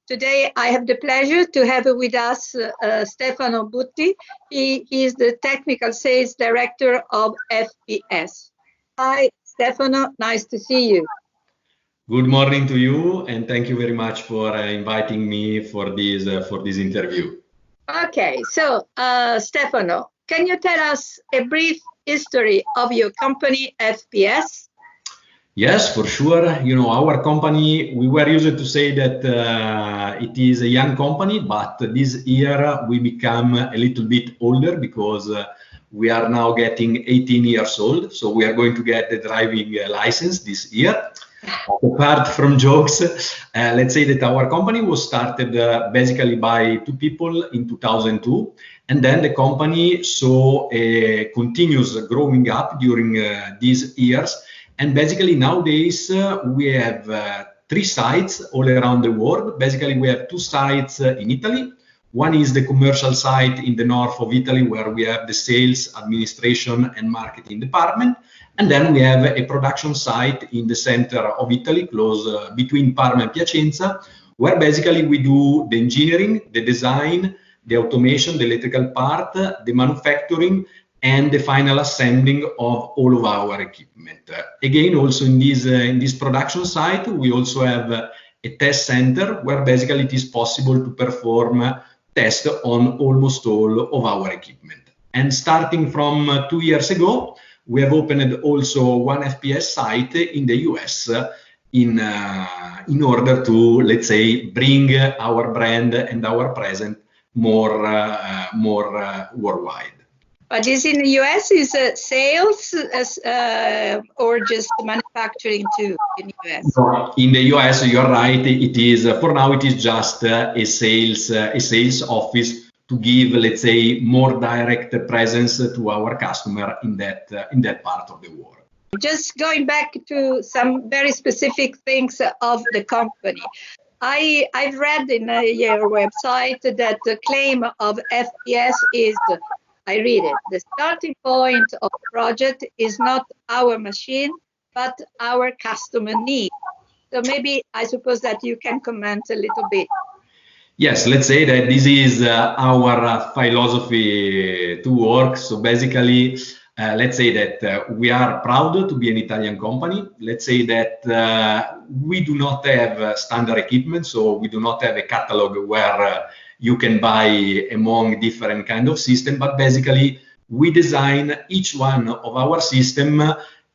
Today, I have the pleasure to have with us Stefano Butti. He is the Technical Sales Director of FPS. Hi, Stefano. Nice to see you. Good morning to you, and thank you very much for inviting me for this interview. Okay, so Stefano, can you tell us a brief history of your company, FPS? Yes, for sure. You know, our company, we were used to say that it is a young company, but this year we become a little bit older because we are now getting 18 years old. So we are going to get the driving license this year. Apart from jokes, let's say that our company was started basically by two people in 2002. And then the company saw a continuous growing up during these years. And basically nowadays we have three sites all around the world. Basically we have two sites in Italy. One is the commercial site in the north of Italy where we have the sales, administration and marketing department. And then we have a production site in the center of Italy, close between Parma and Piacenza, where basically we do the engineering, the design, the automation, the electrical part, the manufacturing, and the final assembling of all of our equipment. Again, also in this production site, we also have a test center where basically it is possible to perform tests on almost all of our equipment. And starting from 2 years ago, we have opened also one FPS site in the US in order to, let's say, bring our brand and our presence more worldwide. But is in the US, is it sales or just manufacturing too in the US? No, in the US, you're right. It is for now. It is just a sales office to give, let's say, more direct presence to our customer in that part of the world. Just going back to some very specific things of the company. I've read in your website that the claim of FPS is, I read it, the starting point of the project is not our machine, but our customer need. So maybe I suppose that you can comment a little bit. Yes, let's say that this is our philosophy to work. So basically, let's say that we are proud to be an Italian company. Let's say that we do not have standard equipment, so we do not have a catalog where you can buy among different kind of system, but basically we design each one of our system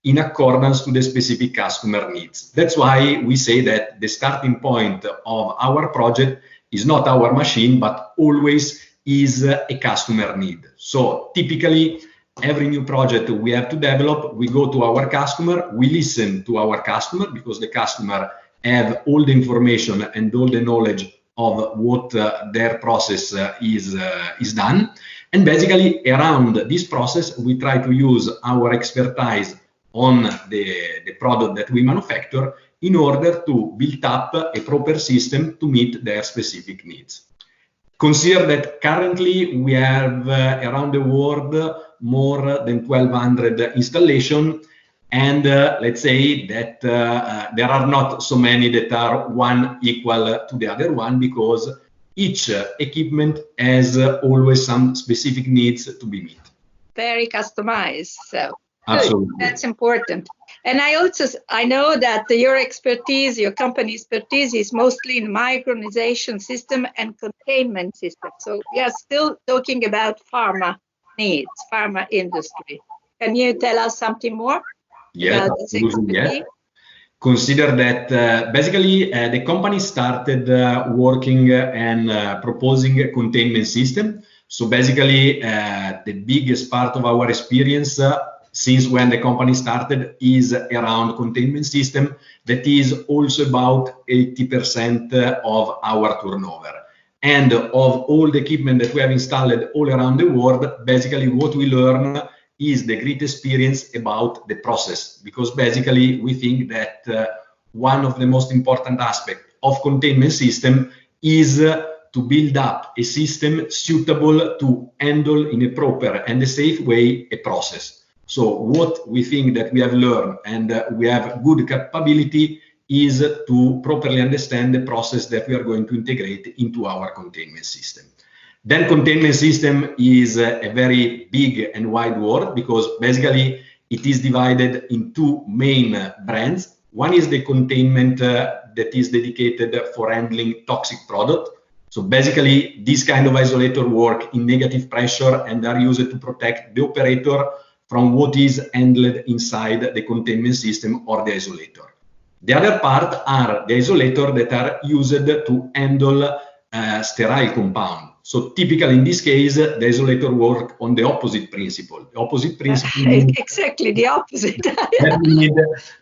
in accordance to the specific customer needs. That's why we say that the starting point of our project is not our machine, but always is a customer need. So typically, every new project we have to develop, we go to our customer, we listen to our customer because the customer have all the information and all the knowledge of what their process is done. And basically around this process, we try to use our expertise on the product that we manufacture in order to build up a proper system to meet their specific needs. Consider that currently we have around the world more than 1,200 installations, and let's say that there are not so many that are one equal to the other one because each equipment has always some specific needs to be met. Very customized, so absolutely. That's important. And I know that your expertise, your company expertise is mostly in micronization system and containment system. So we are still talking about pharma needs, pharma industry. Can you tell us something more? Yes, absolutely. Yes. Consider that basically the company started working and proposing a containment system. So basically the biggest part of our experience since when the company started is around containment system. That is also about 80% of our turnover. And of all the equipment that we have installed all around the world, basically what we learn is the great experience about the process, because basically we think that one of the most important aspects of containment system is to build up a system suitable to handle in a proper and a safe way a process. So what we think that we have learned and we have good capability is to properly understand the process that we are going to integrate into our containment system. Then containment system is a very big and wide word, because basically it is divided in two main brands. One is the containment that is dedicated for handling toxic product. So basically, this kind of isolator work in negative pressure and are used to protect the operator from what is handled inside the containment system or the isolator. The other part are the isolator that are used to handle sterile compound. So typically in this case, the isolator work on the opposite principle. The opposite principle means exactly the opposite. that we need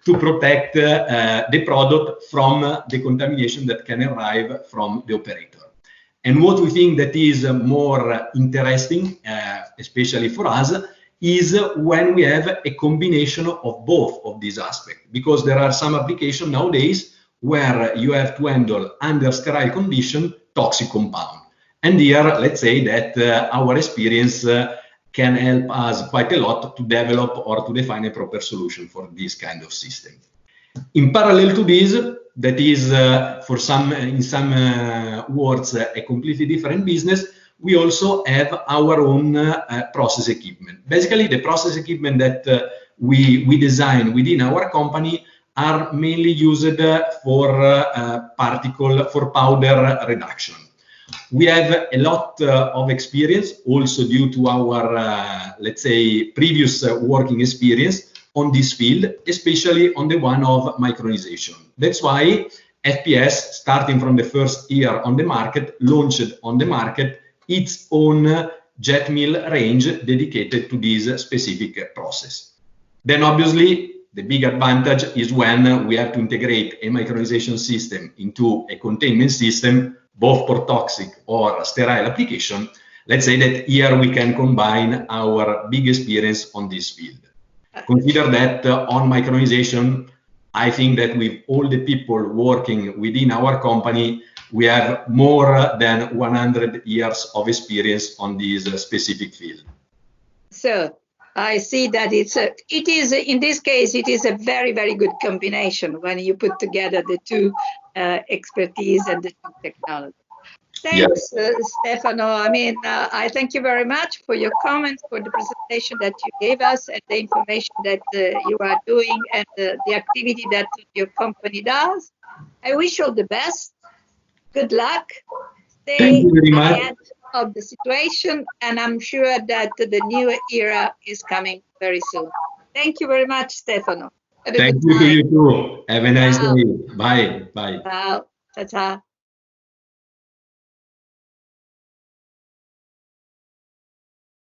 to protect the product from the contamination that can arrive from the operator. And what we think that is more interesting, especially for us, is when we have a combination of both of these aspects, because there are some applications nowadays where you have to handle under sterile condition toxic compound. And here, let's say that our experience can help us quite a lot to develop or to define a proper solution for this kind of system. In parallel to this, that is for some, in some words, a completely different business, we also have our own process equipment. Basically, the process equipment that we design within our company are mainly used for powder reduction. We have a lot of experience, also due to our, let's say, previous working experience on this field, especially on the one of micronization. That's why FPS, starting from the first year on the market, launched on the market its own jet mill range dedicated to this specific process. Then obviously, the big advantage is when we have to integrate a micronization system into a containment system, both for toxic or sterile application. Let's say that here we can combine our big experience on this field. Consider that on micronization, I think that with all the people working within our company, we have more than 100 years of experience on this specific field. So I see that it is in this case, it is a very, very good combination when you put together the two expertise and the two technology. Thanks, yes. Stefano. I mean, I thank you very much for your comments, for the presentation that you gave us, and the information that you are doing, and the activity that your company does. I wish you all the best. Good luck. Stay ahead of the situation, and I'm sure that the new era is coming very soon. Thank you very much, Stefano. Thank you to you too. Have a nice day. Bye. Bye. Ciao. Ciao.